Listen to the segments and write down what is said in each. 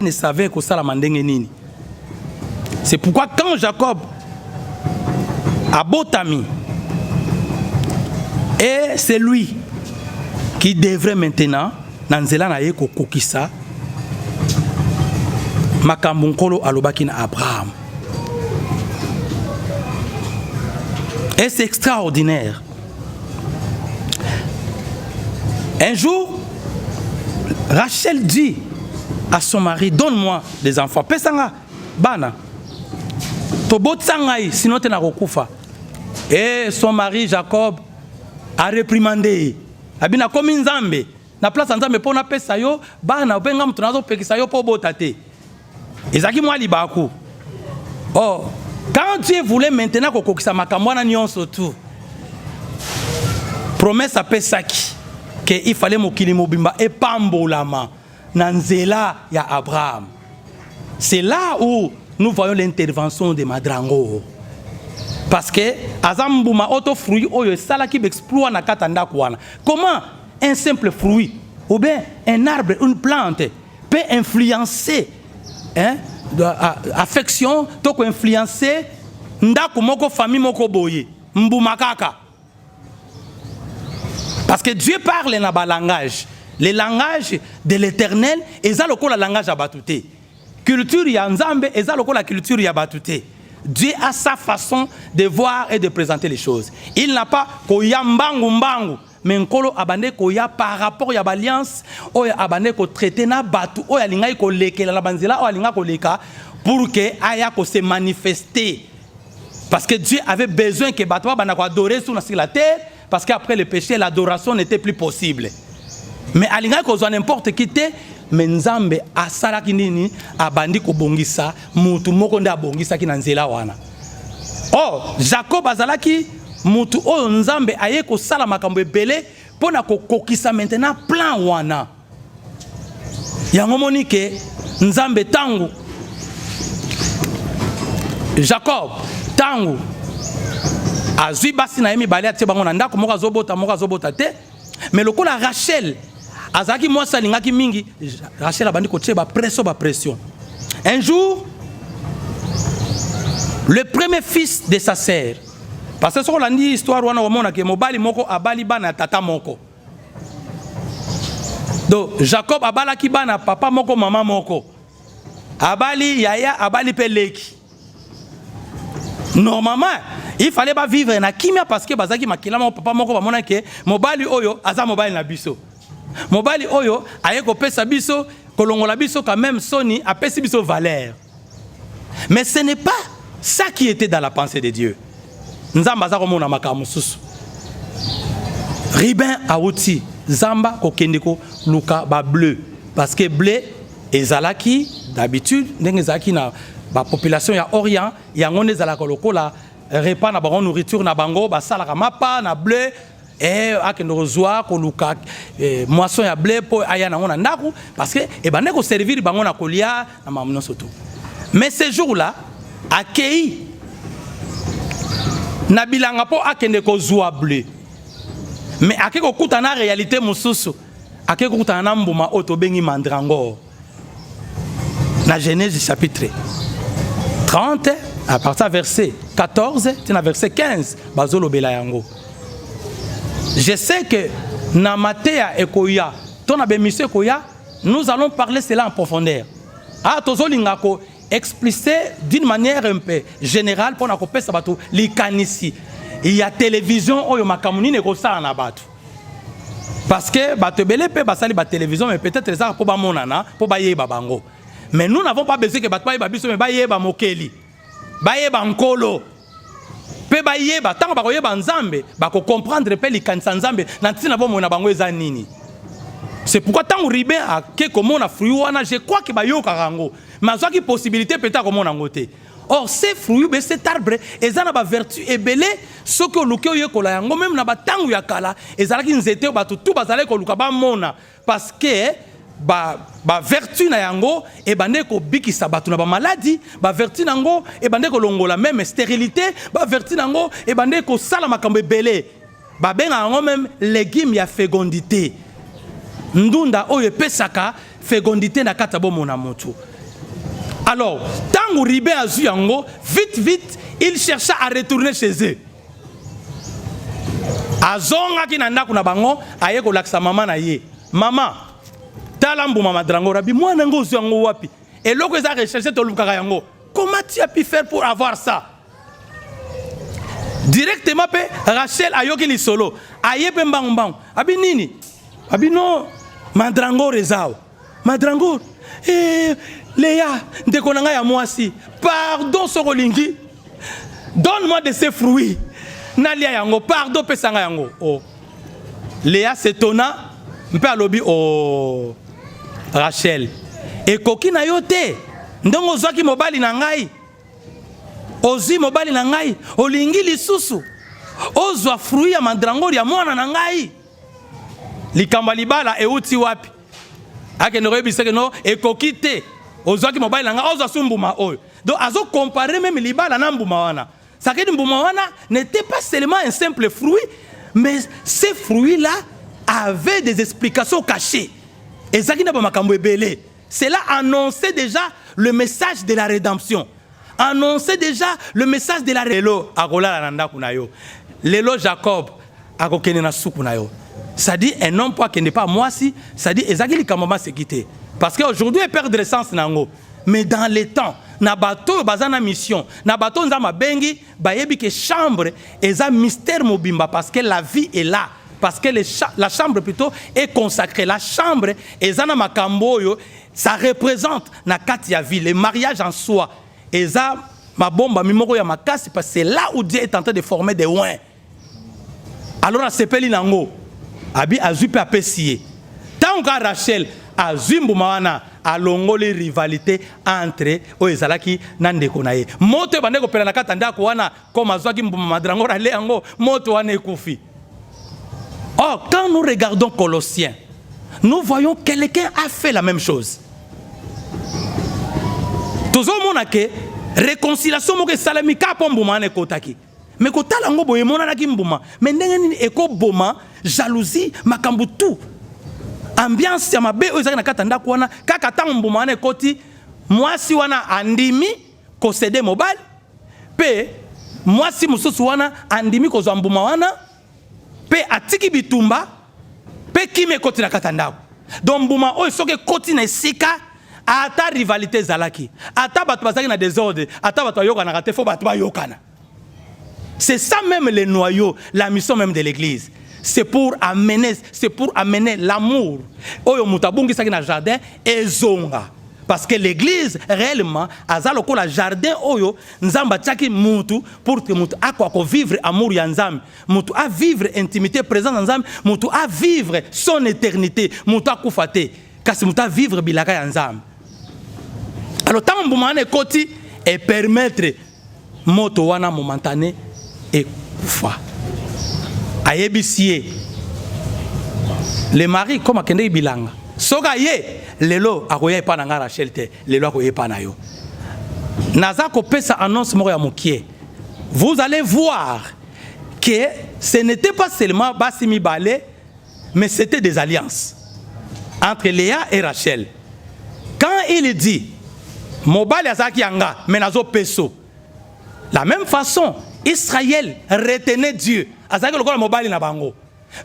ne savait que ça la mandenge nini. C'est pourquoi quand Jacob a botami, et c'est lui qui devrait maintenant, Nanzela na ye kokokisa, Makambunkolo alobaki na Abraham. Et c'est extraordinaire. Un jour, Rachel dit à son mari, donne-moi des enfants. Pesanga, bana. Tobot sangai, sinon tu n'as pas. Et son mari Jacob a réprimandé. Abina comme une zambe. Na place en zambe pour na pesa yo, bana obenga mtu nazo pekisa yo po botate. Ezaki mwa libaku. Oh, quand Dieu voulait maintenant kokokisa makamwana nyonso tout. Promesse à pesaki que il fallait mokili mobimba et pambolama nanzela ya Abraham. C'est là où nous voyons l'intervention de Madrango. Parce que azambuma auto fruit oyo sala qui exploit na katanda kwana. Comment un simple fruit ou bien un arbre, une plante peut influencer affection, toko influencer ndako moko famille moko boye mbuma kaka. Parce que Dieu parle dans le langage. Le langage de l'Éternel est le langage à batouté. Culture ya nzambe est la culture ya batouté. Dieu a sa façon de voir et de présenter les choses. Il n'a pas koya mbangu mbangu, mais nkolo abande koya par rapport à l'alliance, oya abande ko traiter na batu, oya linga ko lekela la banzela, oya linga ko leka pour que aya ko se manifester. Parce que Dieu avait besoin que batu bana ko adorer sur la terre, parce qu'après le péché, l'adoration n'était plus possible. Mais alinga ko zo n'importe qui te mais nzambe asala kinini abandi ko bongisa mutu moko nda bongisa ki na nzela wana. Oh, Jacob azalaki mutu oyo nzambe aye ko sala makambo ebele pona ko kokisa maintenant plan wana. Yango moni ke nzambe tangu Jacob tangu azui basi na yemi bale atie bango na ndako moko azobota te mais lokola Rachel azaki moi salingaki mingi Rachel abandi ko tie ba pression. Un jour le premier fils de sa sœur, parce que on a dit histoire wana wamona ke mobali moko abali bana tata moko. Donc Jacob abalaki bana papa moko mama moko. Abali yaya abali peleki. Normalement il fallait pas vivre na kimia parce que bazaki makila mo papa moko bamona ke mobali oyo aza mobali na biso. Mobali oyo aye ko pesa biso kolongola biso quand même soni a pesi biso valeur. Mais ce n'est pas ça qui était dans la pensée de Dieu. Nzamba za komona makamu susu. Ribin auti zamba ko kendeko luka ba bleu parce que bleu ezalaki d'habitude ndenge zaki na ba population ya Orient ya ngone zalaka lokola repas na bango nourriture na bango basala mapa na bleu et akendo rozwa ko luka moisson ya bleu po aya na ngona ndaku parce que e bande ko servir bango na kolia na mamuno soto. Mais ce jour-là accueilli na bilanga po akende ko zwa bleu. Mais akeko kutana réalité mususu akeko kutana mbuma oto bengi mandrango. Na Genèse chapitre 30 à partir du verset 14 à verset 15 bazolo bela yango. Je sais que na Matéa et Koya, ton abémission Koya, nous allons parler cela en profondeur. Ah tozolinga ko expliciter d'une manière un peu générale pour na ko pesa bato likanisi. Il y a télévision oyo makamuni ne ko sa na bato. Parce que bato belé pe basali ba télévision mais peut-être ça pour ba monana, pour ba yeba bango. Mais nous n'avons pas besoin que bato ba yeba biso mais ba yeba mokeli. Ba yeba nkolo. Pe ba yeba tango ba yeba nzambe, ba ko comprendre pe likanisa nzambe na ntina bo mona bango eza nini. C'est pourquoi tant ribe a ke comment na fruit wana je crois que ba yo karango. Mais ça qui possibilité peut-être comment na ngote. Or ces fruits be cet arbre eza na ba vertu ebele ce que luke yo kola yango même na ba tango ya kala ezala ki nzete ba tout bazale ko luka ba mona parce que ba vertu na yango e bande ko bikisa batu na ba maladie ba vertu nango e bande ko longola même stérilité ba vertu nango e bande ko sala makambo ebele ba benga yango même légumes ya fécondité ndunda oyo pesaka fécondité na kata bo mona moto Alors, tant que Ribé a vu Yango, vite, il chercha à retourner chez eux. Azonga ki nanda kuna bango, aye ko laksa maman na ye. Maman, talambu mama drango rabi, moi nango zu yango wapi. Et loko eza recherché to lukaka yango. Comment tu as pu faire pour avoir ça? Directement, Rachel a yoki li solo. Aye pe mbang. Abi nini? Abi non, madrango rezao. Madrango. Léa, ndekonanga ya mwasi. Pardon Sorolingi. Donne-moi de ces fruits. Nalia yango, pardon pesanga yango. Oh. Léa s'étonna. Mpe alobi oh Rachel. Et koki na yote. Ndongo zwaki mobali na ngai. Ozi mobali na ngai. Olingi lisusu. Ozwa fruit ya madrango ya mwana na ngai. Likamba libala euti wapi. Ake norebiseke no ekoki te. Ozwaki mobali na ngai ozwa sumbuma oyo. Donc azo comparer même libala na mbuma wana. Ça que mbuma wana n'était pas seulement un simple fruit, mais ces fruits-là avaient des explications cachées. Et ça qui n'a pas makambo ebele. Cela annonçait déjà le message de la rédemption. Annonçait déjà le message de la rédemption. Agola la nanda kunayo. Lelo Jacob akokene na sukunayo. Ça dit un homme qui n'est pas moi si, ça dit ezaki likamama se quitter. Parce qu'aujourd'hui il perd de sens nango. Mais dans les temps, na bateau bazana mission, na bateau nzama bengi bayebi que chambre eza mystère mobimba parce que la vie est là. Parce que la chambre plutôt est consacrée. La chambre ezana makambo yo, ça représente na kati ya vie, le mariage en soi. Eza ma bomba mimoko ya makasi parce que c'est là où Dieu est en train de former des oins. Alors à sepeli nango abi azupe apesiye. Tant que Rachel azimbu mawana alongo les rivalités entre oezalaki nandeko na ye. Moto bandeko pela na kata ndako wana comme azwaki mbuma madrango rale yango moto wana ekufi. Or quand nous regardons Colossiens, nous voyons quelqu'un a fait la même chose. Tozo monake réconciliation moke salamika po mbuma na ekotaki. Mais kotala ngo boye mona ki mbuma. Mais ndenge nini eko boma, jalousie, makambu tout. Ambiance ya mabe oyezaka na kata ndako wana kaka tango mbuma wana ekoti mwasi wana andimi kosede mobile pe mwasi mususu wana andimi kozwa mbuma wana pe atiki bitumba pe kime ekoti na kata ndako. Donc mbuma oyo soki ekoti na esika ata rivalité zalaki ata bato bazalaki na désordre ata bato bayokanaka te fo bato bayokana. C'est ça même le noyau, la mission même de l'église. C'est pour amener l'amour. Oyo mutabungi saki na jardin ezonga. Parce que l'église réellement azaloko la jardin oyo nzamba tchaki mutu pour que mutu akwa ko vivre amour ya nzambe. Mutu a vivre intimité présence nzambe, mutu a vivre son éternité, mutu akufate. Kasi mutu a vivre bilaka ya nzambe. Alors tant mbumane koti et permettre moto wana momentané et foi. Ayebisie le mari comme akende bilanga soka ye lelo akoye pa na nga Rachel te lelo akoye pa na yo naza ko pesa annonce moko ya mokie. Vous allez voir que ce n'était pas seulement basimi balé mais c'était des alliances entre Léa et Rachel. Quand il dit mobali azaki anga mais nazo peso, la même façon Israël retenait Dieu.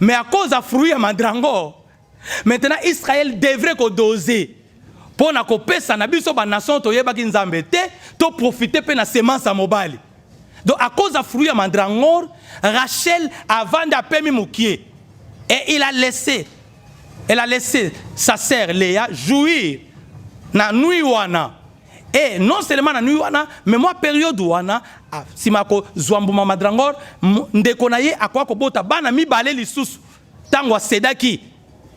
Mais à cause de fruit à mandrango, maintenant Israël devrait doser pour na kopesa na biso ba nation to yeba ki nzambe te to profiter pe na semence à mobali. Donc à cause de fruit à mandrango, Rachel a vendu à pemi mukie et elle a laissé sa sœur Léa jouir na nuit wana. Et non seulement na nuit wana, mais moi période wana si mako zwambuma madrangor ndeko na ye akwa ko bota bana mibale lisusu tango sedaki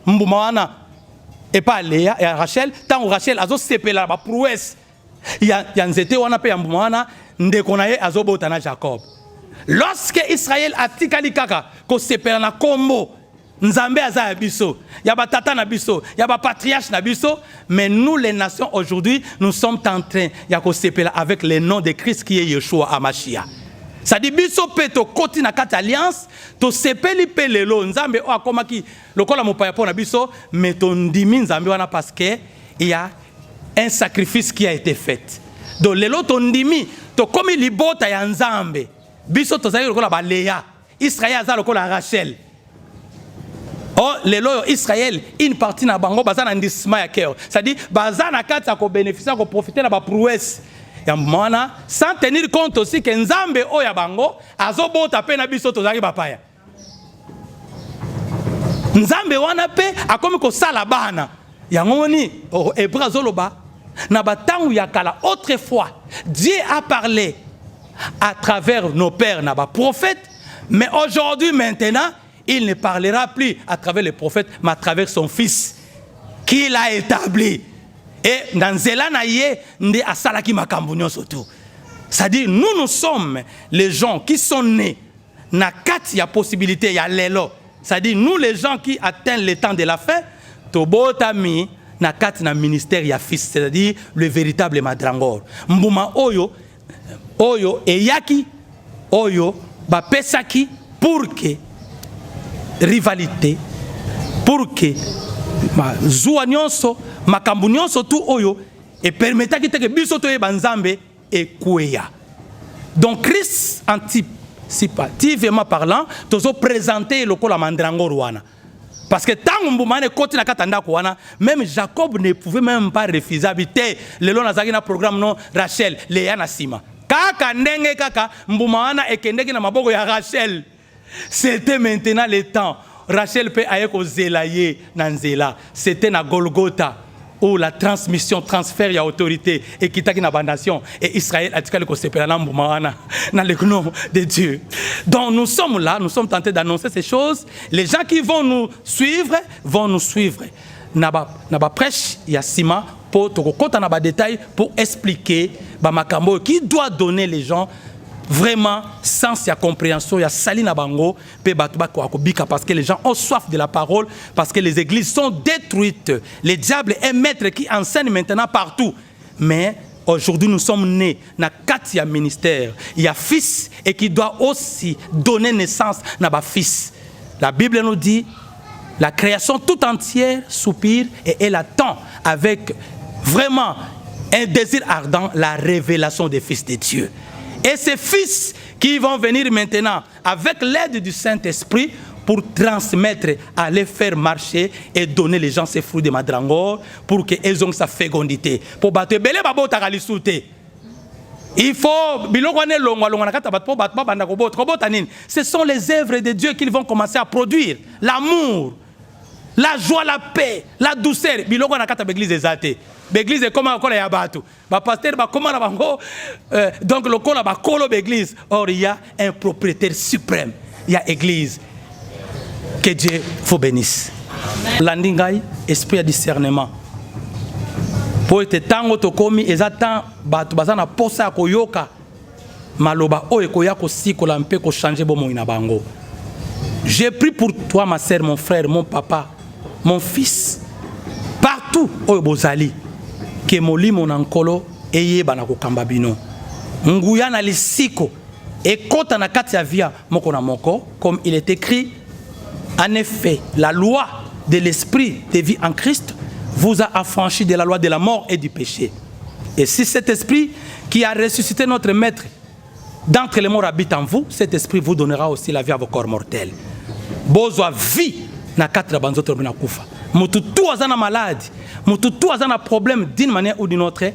mbuma wana et pas Léa et Rachel tango Rachel azo sepela ba prouesse ya nzete wana pe ya mbuma wana ndeko na ye azo bota na Jacob. Lorsque Israël a tikali kaka ko sepela na kombo Nzambe aza ya biso, yaba tata na biso, yaba patriarche na biso, mais nous les nations aujourd'hui, nous sommes en train yako sepela avec le nom de Christ qui est Yeshua Amashia. Ça dit biso peto koti na kati alliance, to sepeli pe lelo Nzambe o akomaki lokola mopaya po na biso, mais to ndimi Nzambe wana parce que il y a un sacrifice qui a été fait. Donc les lots ondimi to comme libota ya nzambe biso tozali lokola ba Léa Israël aza lokola Rachel. Oh les lots Israël une partie na bango baza na ndisma ya cœur, c'est-à-dire baza na kati ya ko bénéficier ko profiter na ba prouesse ya mwana sans tenir compte aussi que nzambe o ya bango azobota pe na biso tozali bapaya. Nzambe wana pe akomi ko sala bana yango ni hébreu azoloba. Autrefois, Dieu a parlé à travers nos pères, nos prophètes, mais aujourd'hui, maintenant, il ne parlera plus à travers les prophètes, mais à travers son Fils, qu'il a établi. Et dans Zélanaye, nous sommes c'est-à-dire, nous sommes les gens qui sont nés, na kati ya possibilité, ya lelo. C'est-à-dire, nous les gens qui atteignent le temps de la fin, tobotami, na kati na ministère ya fils, c'est-à-dire le véritable madrangor. Mbuma oyo eyaki oyo ba pesaki pour que rivalité, pour que zuwa nyonso makambu nyonso tout oyo et permetaki te que biso to banzambe et kweya. Donc Christ anticipativement parlant, tozo présenter lokola mandrangor wana. Parce que tant que même Jacob ne pouvait même pas refuser habiter le long de programme non Rachel Léa Nassima. Kaka ndenge kaka mbumana ekendeki na maboko ya Rachel. C'était maintenant le temps. Rachel peut aller au Zélaye Nanzela. C'était na Golgotha où la transmission, transfert ya autorité et qui t'a nation et Israël a dit que c'est dans le nom de Dieu. Donc nous sommes là, nous sommes tentés d'annoncer ces choses. Les gens qui vont nous suivre. Naba prêche Yassima pour te raconter naba détail pour expliquer makambo qui doit donner les gens vraiment sens et compréhension. Il y a Salina Bango, parce que les gens ont soif de la parole, parce que les églises sont détruites. Le diable est maître qui enseigne maintenant partout. Mais aujourd'hui, nous sommes nés dans 4 ministères. Il y a fils et qui doit aussi donner naissance à fils. La Bible nous dit, la création tout entière soupire et elle attend avec vraiment un désir ardent la révélation des fils de Dieu. Et ces fils qui vont venir maintenant avec l'aide du Saint-Esprit pour transmettre, aller faire marcher et donner les gens ces fruits de madrangor pour qu'ils aient sa fécondité. Pour battre belé babo tagalisouté. Il faut ce sont les œuvres de Dieu qu'ils vont commencer à produire. L'amour, la joie, la paix, la douceur. Biloko na kata l'église ezate. L'église est comme encore ya batu. Ba pasteur ba comment la bango donc le col ba colo l'église. Or il y a un propriétaire suprême. Il y a église. Que Dieu vous bénisse. Landingai esprit de discernement. Pour être tango to komi ezatan batu bazana posa koyoka maloba o ekoya ko sikola mpe ko changer bomo ina bango. J'ai pris pour toi ma sœur, mon frère, mon papa, mon fils, partout au bozali que moli mon ankolo eye banako kambabino nguya na lisiko et kota na kati ya via moko na moko comme il est écrit. En effet, la loi de l'esprit de vie en Christ vous a affranchi de la loi de la mort et du péché. Et si cet esprit qui a ressuscité notre maître d'entre les morts habite en vous, cet esprit vous donnera aussi la vie à vos corps mortels. Bozwa vie na katra banzoto na kufa. Mutu tout azana malade, mutu tout azana problème d'une manière ou d'une autre,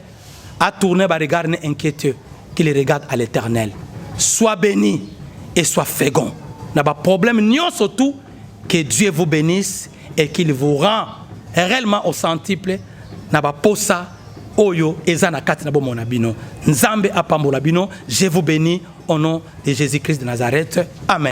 a tourné ba regard inquiéteux qu'il regarde à l'Éternel. Sois béni et sois fécond. N'a pas problème nion surtout que Dieu vous bénisse et qu'il vous rend réellement au centuple. N'a pas posa oyo ezana katina bo monabino. Nzambe apambola bino. Je vous bénis au nom de Jésus-Christ de Nazareth. Amen.